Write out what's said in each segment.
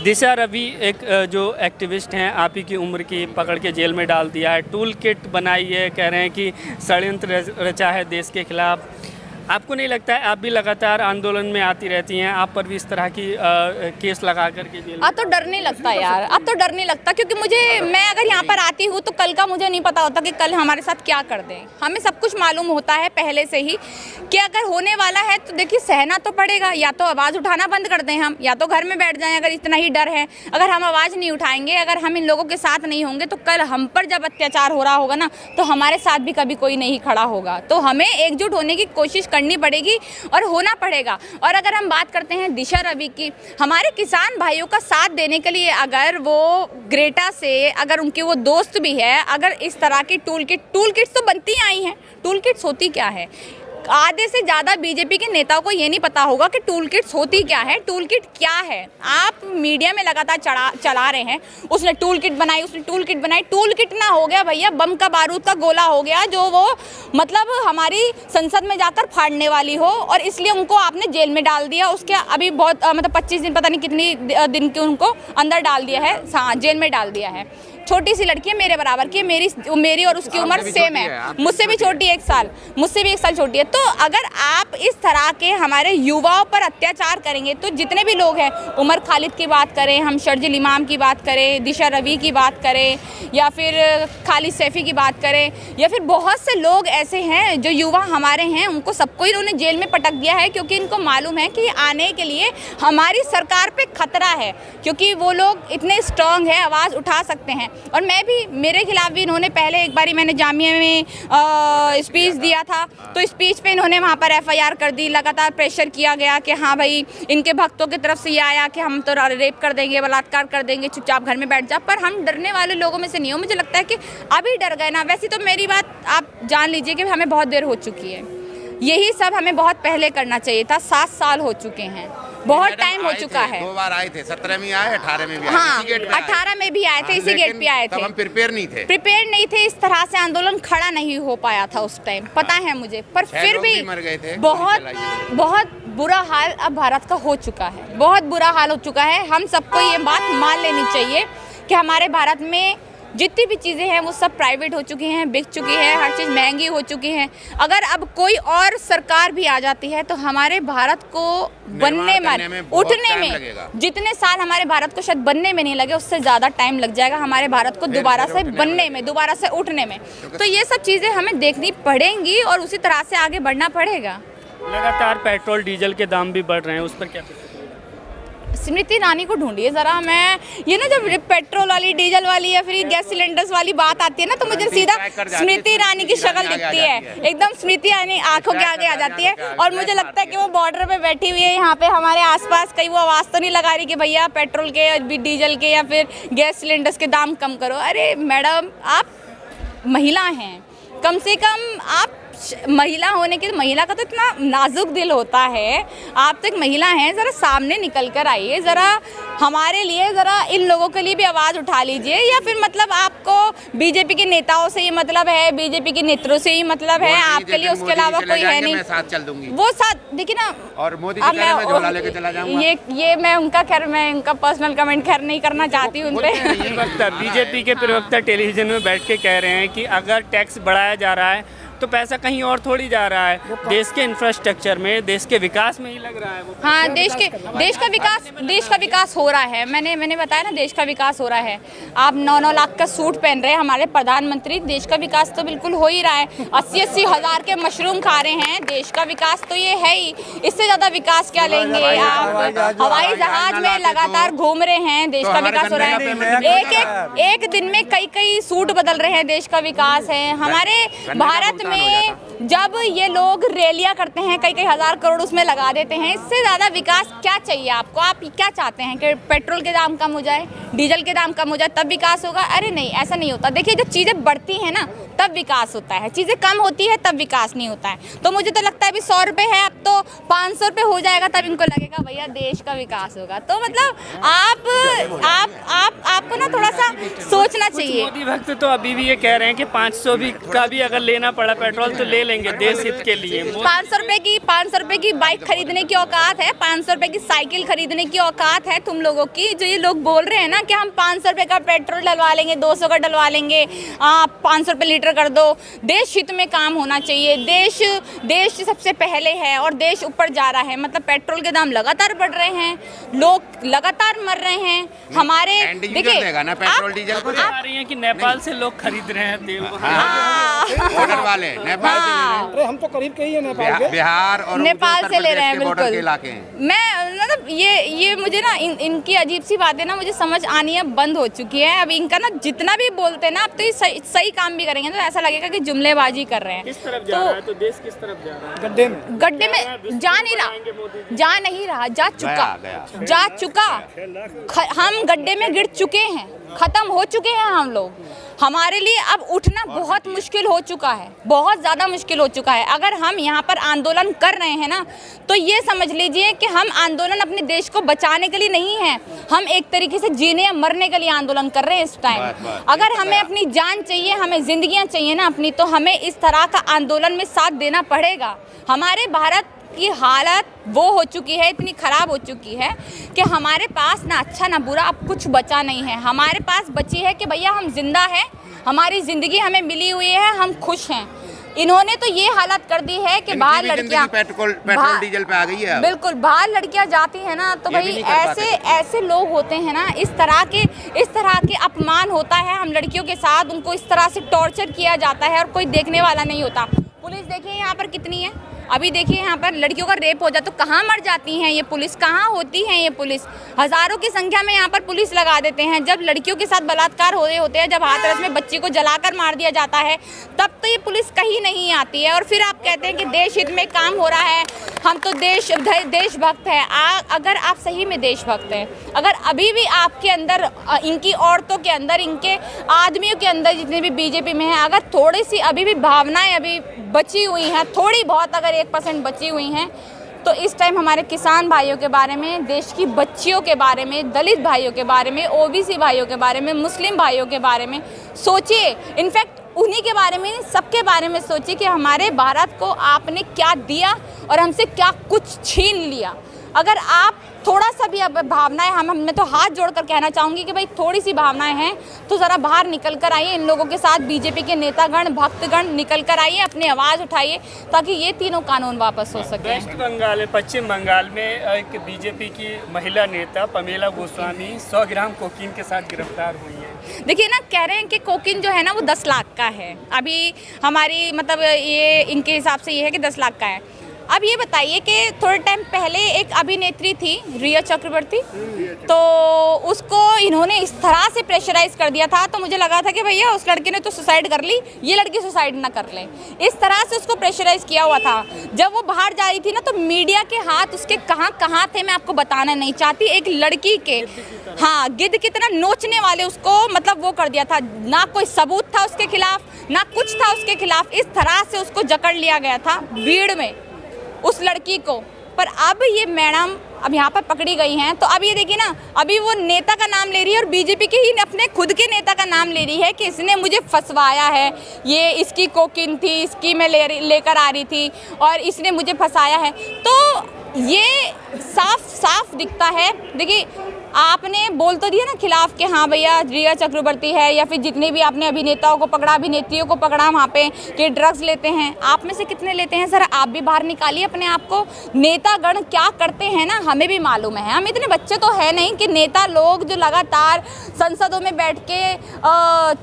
दिशा रवि एक जो एक्टिविस्ट हैं, आप ही की उम्र की, पकड़ के जेल में डाल दिया है। टूल किट बनाई है, कह रहे हैं कि षड्यंत्र रचा है देश के खिलाफ। आपको नहीं लगता है, आप भी लगातार आंदोलन में आती रहती हैं, आप पर भी इस तरह की केस लगा करके जेल में? अब तो डर नहीं लगता यार, अब तो डर नहीं लगता, क्योंकि मैं अगर यहाँ पर आती हूँ तो कल का मुझे नहीं पता होता कि कल हमारे साथ क्या कर दें। हमें सब कुछ मालूम होता है पहले से ही कि अगर होने वाला है तो देखिए सहना तो पड़ेगा। या तो आवाज़ उठाना बंद कर दें हम, या तो घर में बैठ जाएं अगर इतना ही डर है। अगर हम आवाज़ नहीं उठाएंगे, अगर हम इन लोगों के साथ नहीं होंगे, तो कल हम पर जब अत्याचार हो रहा होगा ना, तो हमारे साथ भी कभी कोई नहीं खड़ा होगा। तो हमें एकजुट होने की कोशिश करनी पड़ेगी और होना पड़ेगा। और अगर हम बात करते हैं दिशा रवि की, हमारे किसान भाइयों का साथ देने के लिए अगर वो ग्रेटा से, अगर उनके वो दोस्त भी है, अगर इस तरह की टूल किट्स तो बनती आई हैं। टूल किट्स होती क्या है? आधे से ज़्यादा बीजेपी के नेताओं को ये नहीं पता होगा कि टूल किट्स होती क्या है, टूल किट क्या है। आप मीडिया में लगातार चला रहे हैं, उसने टूल किट बनाई, उसने टूल किट बनाई। टूल किट ना हो गया भैया, बम का बारूद का गोला हो गया, जो वो मतलब हमारी संसद में जाकर फाड़ने वाली हो, और इसलिए उनको आपने जेल में डाल दिया। उसके अभी बहुत मतलब 25 दिन, पता नहीं कितनी दिन के उनको अंदर डाल दिया है, हाँ जेल में डाल दिया है। छोटी सी लड़की है, मेरे बराबर की, मेरी और उसकी उम्र सेम है, मुझसे भी छोटी है, 1 साल, मुझसे भी 1 साल छोटी है। तो अगर आप इस तरह के हमारे युवाओं पर अत्याचार करेंगे, तो जितने भी लोग हैं, उमर खालिद की बात करें, हम शर्जिल इमाम की बात करें, दिशा रवि की बात करें, या फिर खालिद सैफी की बात करें, या फिर बहुत से लोग ऐसे हैं जो युवा हमारे हैं, उनको सबको इन्होंने जेल में पटक दिया है, क्योंकि इनको मालूम है कि आने के लिए हमारी सरकार पे खतरा है, क्योंकि वो लोग इतने स्ट्रांग है, आवाज़ उठा सकते हैं। और मैं भी, मेरे खिलाफ भी इन्होंने पहले एक बारी मैंने जामिया में स्पीच दिया था, तो स्पीच पे इन्होंने वहाँ पर FIR कर दी। लगातार प्रेशर किया गया कि हाँ भाई, इनके भक्तों की तरफ से ये आया कि हम तो रेप कर देंगे, बलात्कार कर देंगे, चुपचाप घर में बैठ जा। पर हम डरने वाले लोगों में से नहीं हो। मुझे लगता है कि अभी डर गए ना। वैसे तो मेरी बात आप जान लीजिए कि हमें बहुत देर हो चुकी है, यही सब हमें बहुत पहले करना चाहिए था। 7 साल हो चुके हैं, बहुत टाइम हो चुका है। 2 बार आए थे, 17 में आए, 18 में भी आए, हाँ, इसी गेट पे 18 में भी आए थे, इसी गेट पे आए थे। तब हम प्रिपेयर नहीं थे, इस तरह से आंदोलन खड़ा नहीं हो पाया था उस टाइम, पता है मुझे। पर फिर भी मर गए थे, बहुत बुरा हाल अब भारत का हो चुका है, बहुत बुरा हाल हो चुका है। हम सबको ये बात मान लेनी चाहिए कि हमारे भारत में जितनी भी चीज़ें हैं वो सब प्राइवेट हो चुकी हैं, बिक चुकी है, हर चीज़ महंगी हो चुकी है। अगर अब कोई और सरकार भी आ जाती है, तो हमारे भारत को बनने में, उठने में, जितने साल हमारे भारत को शायद बनने में नहीं लगे, उससे ज़्यादा टाइम लग जाएगा हमारे भारत को दोबारा से बनने में, दोबारा से उठने में। तो ये सब चीज़ें हमें देखनी पड़ेंगी और उसी तरह से आगे बढ़ना पड़ेगा। लगातार पेट्रोल डीजल के दाम भी बढ़ रहे हैं, उस पर क्या? स्मृति ईरानी को ढूंढिए ज़रा। मैं ये ना, जब पेट्रोल वाली, डीजल वाली या फिर गैस सिलेंडर्स वाली बात आती है ना, तो मुझे सीधा स्मृति ईरानी की शक्ल दिखती है, एकदम स्मृति ईरानी आंखों के आगे आ जाती है। और मुझे लगता है कि वो बॉर्डर पे बैठी हुई है, यहाँ पे हमारे आसपास, कहीं वो आवाज़ तो नहीं लगा रही कि भैया पेट्रोल के, डीजल के या फिर गैस सिलेंडर्स के दाम कम करो। अरे मैडम, आप महिला हैं, कम से कम आप महिला होने के, महिला का तो इतना नाजुक दिल होता है, आप तो एक महिला हैं, ज़रा सामने निकल कर आइए, ज़रा हमारे लिए, ज़रा इन लोगों के लिए भी आवाज़ उठा लीजिए। या फिर मतलब आपको बीजेपी के नेताओं से ही मतलब है, बीजेपी के नेताओं से ही मतलब है, आपके लिए उसके अलावा कोई है नहीं। मैं साथ चल दूंगी, वो साथ देखिए ना। और मोदी जी मैं झोला लेके चला जाऊंगा। ये मैं उनका, खैर मैं उनका पर्सनल कमेंट खैर नहीं करना चाहती हूँ उन पे। बीजेपी के प्रवक्ता टेलीविजन में बैठ के कह रहे हैं कि अगर टैक्स बढ़ाया जा रहा है तो पैसा कहीं और थोड़ी जा रहा है, देश के इंफ्रास्ट्रक्चर में, देश के विकास में ही लग रहा है वो। हाँ, देश का विकास हो रहा है। मैंने बताया ना, देश का विकास हो रहा है। आप 9-9 लाख का सूट पहन रहे हैं हमारे प्रधानमंत्री, देश का विकास तो बिल्कुल हो ही रहा है। 80-80 हज़ार के मशरूम खा रहे हैं, देश का विकास तो ये है ही। इससे ज़्यादा विकास क्या लेंगे आप? हवाई जहाज में लगातार घूम रहे हैं, देश का विकास हो रहा है। एक दिन में कई सूट बदल रहे हैं, देश का विकास है। हमारे भारत में जब ये लोग रैलियां करते हैं, कई हज़ार करोड़ उसमें लगा देते हैं, इससे ज़्यादा विकास क्या चाहिए आपको? आप क्या चाहते हैं कि पेट्रोल के दाम कम हो जाए, डीजल के दाम कम हो जाए, तब विकास होगा? अरे नहीं, ऐसा नहीं होता। देखिए, जब चीज़ें बढ़ती हैं ना, तब विकास होता है, चीज़ें कम होती है तब विकास नहीं होता है। तो मुझे तो लगता है अभी 100 रुपये है, अब तो 500 रुपये हो जाएगा, तब इनको लगेगा भैया देश का विकास होगा। तो मतलब आपको ना थोड़ा सा सोचना चाहिए। मोदी भक्त तो अभी भी ये कह रहे हैं कि 500 भी का भी अगर लेना पड़ा पेट्रोल तो ले लेंगे देश हित के लिए? 500 रुपए की बाइक खरीदने की औकात है, 500 रुपए की साइकिल खरीदने की औकात है तुम लोगों की? जो ये लोग बोल रहे हैं ना कि हम 500 रुपए का पेट्रोल डलवा लेंगे, 200 का डलवा लेंगे, 500 रुपए लीटर कर दो। देश हित में काम होना चाहिए। देश सबसे पहले है और देश ऊपर जा रहा है। मतलब पेट्रोल के दाम लगातार बढ़ रहे हैं, लोग लगातार मर रहे हैं। हमारे देखिए पेट्रोल डीजल को आ रही है कि नेपाल से लोग खरीद रहे हैं तेल। बॉर्डर वाले नेपाल से ले रहे हैं। अरे हम तो करीब के ही है नेपाल के। बिहार और नेपाल से ले रहे हैं, बॉर्डर के बिल्कुल। इलाके हैं। मैं मतलब ये मुझे ना इनकी अजीब सी बातें ना मुझे समझ आनी है बंद हो चुकी है। अब इनका ना जितना भी बोलते हैं ना, अब तो ये सही काम भी करेंगे तो ऐसा लगेगा कि जुमलेबाजी कर रहे हैं। किस तरफ जा रहा है तो देश किस तरफ जा रहा है? गड्ढे में जा नहीं रहा, जा चुका। हम गड्ढे में गिर चुके हैं, खत्म हो चुके हैं हम लोग। हमारे लिए अब उठना बहुत मुश्किल हो चुका है, बहुत ज़्यादा मुश्किल हो चुका है। अगर हम यहाँ पर आंदोलन कर रहे हैं ना, तो ये समझ लीजिए कि हम आंदोलन अपने देश को बचाने के लिए नहीं है, हम एक तरीके से जीने या मरने के लिए आंदोलन कर रहे हैं इस टाइम। अगर हमें अपनी जान चाहिए, हमें जिंदगियाँ चाहिए ना अपनी, तो हमें इस तरह का आंदोलन में साथ देना पड़ेगा। हमारे भारत की हालत वो हो चुकी है, इतनी ख़राब हो चुकी है कि हमारे पास ना अच्छा ना बुरा अब कुछ बचा नहीं है। हमारे पास बची है कि भैया हम जिंदा हैं, हमारी ज़िंदगी हमें मिली हुई है, हम खुश हैं। इन्होंने तो ये हालत कर दी है कि बाहर लड़कियां पेट्रोल डीजल पे आ गई है। बिल्कुल, बाहर लड़कियां जाती हैं ना तो भाई ऐसे लोग होते हैं ना, इस तरह के अपमान होता है हम लड़कियों के साथ, उनको इस तरह से टॉर्चर किया जाता है और कोई देखने वाला नहीं होता। पुलिस देखिए यहाँ पर कितनी है, अभी देखिए यहाँ पर लड़कियों का रेप हो जाता तो कहाँ मर जाती हैं ये पुलिस, कहाँ होती हैं ये पुलिस? हज़ारों की संख्या में यहाँ पर पुलिस लगा देते हैं। जब लड़कियों के साथ बलात्कार हो रहे होते हैं, जब हाथरस में बच्ची को जलाकर मार दिया जाता है, तब तो ये पुलिस कहीं नहीं आती है। और फिर आप कहते हैं कि देश हित में काम हो रहा है, हम तो देशभक्त हैं। अगर आप सही में देशभक्त हैं, अगर अभी भी आपके अंदर, इनकी औरतों के अंदर, इनके आदमियों के अंदर जितने भी बीजेपी में हैं, अगर थोड़ी सी अभी भी भावनाएं अभी बची हुई हैं, थोड़ी बहुत अगर 1% बची हुई हैं, तो इस टाइम हमारे किसान भाइयों के बारे में, देश की बच्चियों के बारे में, दलित भाइयों के बारे में, ओबीसी भाइयों के बारे में, मुस्लिम भाइयों के बारे में सोचिए। इनफैक्ट उन्हीं के बारे में, सबके बारे में सोचिए कि हमारे भारत को आपने क्या दिया और हमसे क्या कुछ छीन लिया। अगर आप थोड़ा सा भी अब भावनाएं, मैं तो हाथ जोड़कर कहना चाहूँगी कि भाई थोड़ी सी भावनाएं हैं तो ज़रा बाहर निकल कर आइए, इन लोगों के साथ बीजेपी के नेतागण, भक्तगण निकल कर आइए, अपनी आवाज़ उठाइए ताकि ये तीनों कानून वापस हो सके। वेस्ट बंगाल में, पश्चिम बंगाल में एक बीजेपी की महिला नेता पमेला गोस्वामी 100 ग्राम कोकीन के साथ गिरफ्तार हुई है। देखिए ना, कह रहे हैं कि कोकीन जो है ना वो 10 लाख का है। अभी हमारी मतलब ये इनके हिसाब से ये है कि 10 लाख का है। अब ये बताइए कि थोड़े टाइम पहले एक अभिनेत्री थी रिया चक्रवर्ती, तो उसको इन्होंने इस तरह से प्रेशराइज कर दिया था, तो मुझे लगा था कि भैया उस लड़के ने तो सुसाइड कर ली, ये लड़की सुसाइड ना कर ले। इस तरह से उसको प्रेशराइज किया हुआ था। जब वो बाहर जा रही थी ना, तो मीडिया के हाथ उसके कहाँ थे मैं आपको बताना नहीं चाहती। एक लड़की के, हाँ, गिद्ध की तरह नोचने वाले उसको मतलब वो कर दिया था। ना कोई सबूत था उसके खिलाफ, ना कुछ था उसके खिलाफ। इस तरह से उसको जकड़ लिया गया था भीड़ में, उस लड़की को। पर अब ये मैडम अब यहाँ पर पकड़ी गई हैं, तो अब ये देखिए ना, अभी वो नेता का नाम ले रही है और बीजेपी के ही अपने खुद के नेता का नाम ले रही है कि इसने मुझे फंसवाया है, ये इसकी कोकीन थी, इसकी मैं लेकर आ रही थी और इसने मुझे फंसाया है। तो ये साफ दिखता है। देखिए, आपने बोल तो दिया ना खिलाफ कि हाँ भैया रिया चक्रवर्ती है, या फिर जितने भी आपने अभिनेताओं को पकड़ा, अभिनेत्रियों को पकड़ा वहाँ पे कि ड्रग्स लेते हैं। आप में से कितने लेते हैं? सर आप भी बाहर निकालिए अपने आप को। नेतागण क्या करते हैं ना हमें भी मालूम है। हम इतने बच्चे तो है नहीं कि नेता लोग जो लगातार संसदों में बैठ के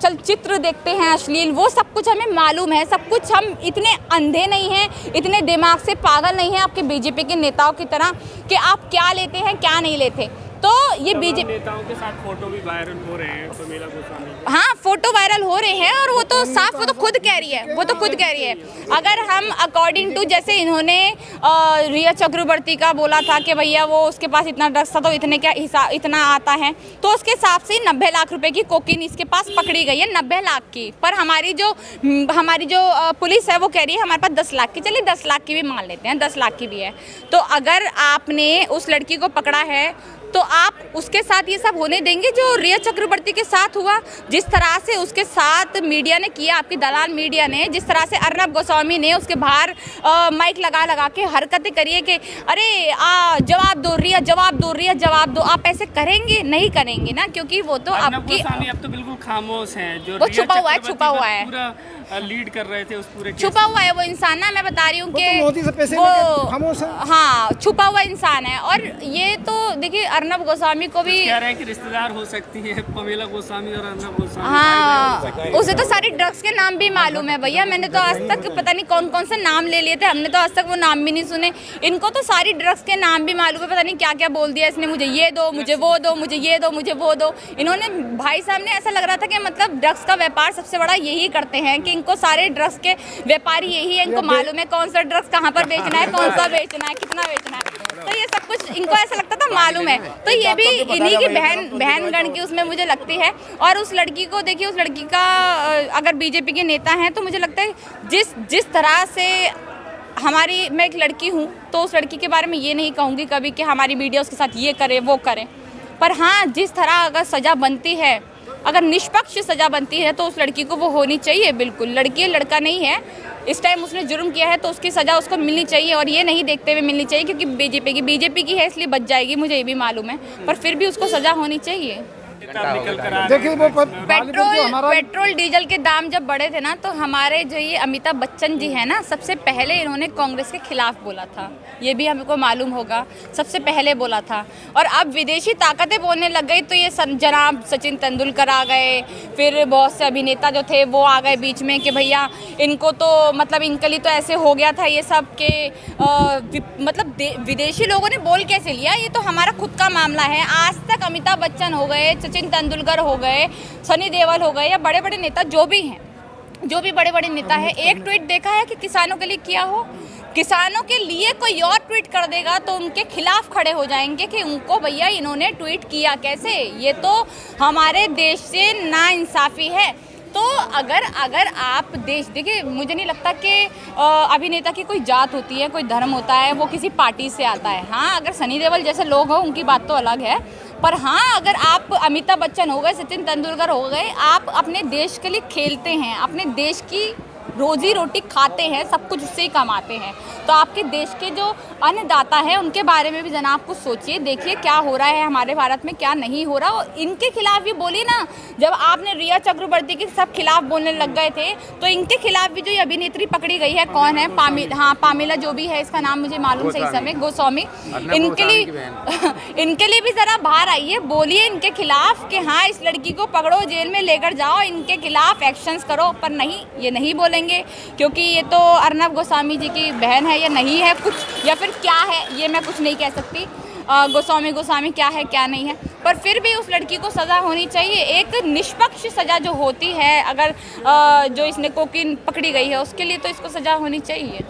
चलचित्र देखते हैं अश्लील, वो सब कुछ हमें मालूम है। सब कुछ, हम इतने अंधे नहीं हैं, इतने दिमाग से पागल नहीं हैं आपके बीजेपी के नेताओं की तरह कि आप क्या लेते हैं क्या नहीं लेते। तो ये बीजेपी नेताओं के साथ फोटो भी वायरल हो रहे हैं पमेला गोस्वामी। हाँ, फोटो वायरल हो रहे हैं और वो तो साफ, वो तो खुद कह रही है, अगर हम अकॉर्डिंग टू जैसे इन्होंने रिया चक्रवर्ती का बोला था कि भैया वो उसके पास इतना ड्रग्स था तो इतना आता है, तो उसके हिसाब से 90 लाख रुपए की कोकीन इसके पास पकड़ी गई है, 90 लाख की। पर हमारी जो पुलिस है वो कह रही है हमारे पास 10 लाख की। चलिए 10 लाख की भी मान लेते हैं, 10 लाख की भी है। तो अगर आपने उस लड़की को पकड़ा है तो आप उसके साथ ये सब होने देंगे जो रिया चक्रवर्ती के साथ हुआ? जिस तरह से उसके साथ मीडिया ने किया, आपकी दलाल मीडिया ने, जिस तरह से अर्नब गोस्वामी ने उसके बाहर माइक लगा लगा के हरकतें करिए कि अरे जवाब दो रिया, जवाब दो रिया, जवाब दो। आप ऐसे करेंगे? नहीं करेंगे ना, क्योंकि वो तो आपकी अब तो बिल्कुल खामोश हैं, जो वो छुपा हुआ है, छुपा हुआ है, पूरा लीड कर रहे थे उस पूरे छुपा हुआ है वो इंसान ना। मैं बता रही हूँ कि मोदी से पैसे लेके खामोश है। हाँ, छुपा हुआ इंसान है। और ये तो देखिए अर्नब गोस्वामी को भी कह रहे हैं कि रिश्तेदार हो सकती है पमेला गोस्वामी और अर्नब गोस्वामी। हाँ, उसे तो सारी ड्रग्स के नाम भी मालूम है भैया। मैंने तो आज तक पता नहीं कौन कौन से नाम ले लिए थे, हमने तो आज तक वो नाम भी नहीं सुने। इनको तो सारी ड्रग्स के नाम भी मालूम है, पता नहीं क्या क्या बोल दिया इसने, मुझे ये दो, मुझे वो दो, मुझे ये दो, मुझे वो दो। इन्होंने भाई साहब ने ऐसा लग रहा था कि मतलब ड्रग्स का व्यापार सबसे बड़ा यही करते हैं कि इनको सारे ड्रग्स के व्यापारी यही है, इनको मालूम है कौन सा ड्रग्स कहाँ पर बेचना है, कौन सा बेचना है, कितना बेचना है। तो ये सब कुछ इनको ऐसा लगता था मालूम है। तो ये भी इन्हीं की बहनगण की उसमें मुझे लगती है। और उस लड़की को देखिए, उस लड़की का अगर बीजेपी के नेता हैं तो मुझे लगता है जिस तरह से हमारी, मैं एक लड़की हूँ तो उस लड़की के बारे में ये नहीं कहूँगी कभी कि हमारी मीडिया उसके साथ ये करे वो करे, पर हाँ जिस तरह अगर सज़ा बनती है, अगर निष्पक्ष सज़ा बनती है तो उस लड़की को वो होनी चाहिए। बिल्कुल, लड़की है, लड़का नहीं है। इस टाइम उसने जुर्म किया है तो उसकी सज़ा उसको मिलनी चाहिए, और ये नहीं देखते हुए मिलनी चाहिए क्योंकि बीजेपी की है इसलिए बच जाएगी, मुझे ये भी मालूम है, पर फिर भी उसको सज़ा होनी चाहिए। देखिए वो पेट्रोल डीजल के दाम जब बढ़े थे ना, तो हमारे जो ये अमिताभ बच्चन जी हैं ना, सबसे पहले इन्होंने कांग्रेस के खिलाफ बोला था, ये भी हमको मालूम होगा, सबसे पहले बोला था। और अब विदेशी ताकतें बोलने लग गई तो ये जनाब सचिन तेंदुलकर आ गए, फिर बहुत से अभिनेता जो थे वो आ गए बीच में कि भैया इनको तो मतलब इनके लिए तो ऐसे हो गया था ये सब के मतलब विदेशी लोगों ने बोल कैसे लिया, ये तो हमारा खुद का मामला है। आज तक अमिताभ बच्चन हो गए, सचिन तेंदुलकर हो गए, सनी देओल हो गए, या बड़े बड़े नेता जो भी हैं, जो भी बड़े बड़े नेता हैं, एक ट्वीट देखा है कि किसानों के लिए किया हो? किसानों के लिए कोई और ट्वीट कर देगा तो उनके खिलाफ खड़े हो जाएंगे कि उनको भैया इन्होंने ट्वीट किया कैसे, ये तो हमारे देश से नाइंसाफ़ी है। तो अगर आप देश देखिए, मुझे नहीं लगता कि अभिनेता की कोई जात होती है, कोई धर्म होता है, वो किसी पार्टी से आता है। हाँ, अगर सनी देओल जैसे लोग हो उनकी बात तो अलग है, पर हाँ अगर आप अमिताभ बच्चन हो गए, सचिन तेंदुलकर हो गए, आप अपने देश के लिए खेलते हैं, अपने देश की रोजी रोटी खाते हैं, सब कुछ उससे ही कमाते हैं, तो आपके देश के जो अन्नदाता हैं उनके बारे में भी जनाब कुछ सोचिए, देखिए क्या हो रहा है हमारे भारत में, क्या नहीं हो रहा। और इनके खिलाफ भी बोलिए ना, जब आपने रिया चक्रवर्ती के सब खिलाफ बोलने लग गए थे तो इनके खिलाफ भी जो ये अभिनेत्री पकड़ी गई है, कौन है, पामेला जो भी है, इसका नाम मुझे मालूम सही समय, गोस्वामी, इनके लिए भी ज़रा बाहर आइए, बोलिए इनके खिलाफ कि हाँ इस लड़की को पकड़ो, जेल में लेकर जाओ, इनके खिलाफ एक्शंस करो। पर नहीं, ये नहीं बोलेंगे क्योंकि ये तो अर्नब गोस्वामी जी की बहन है या नहीं है कुछ, या फिर क्या है ये मैं कुछ नहीं कह सकती, गोस्वामी क्या है क्या नहीं है, पर फिर भी उस लड़की को सज़ा होनी चाहिए, एक निष्पक्ष सज़ा जो होती है। अगर जो इसने कोकीन पकड़ी गई है उसके लिए तो इसको सज़ा होनी चाहिए।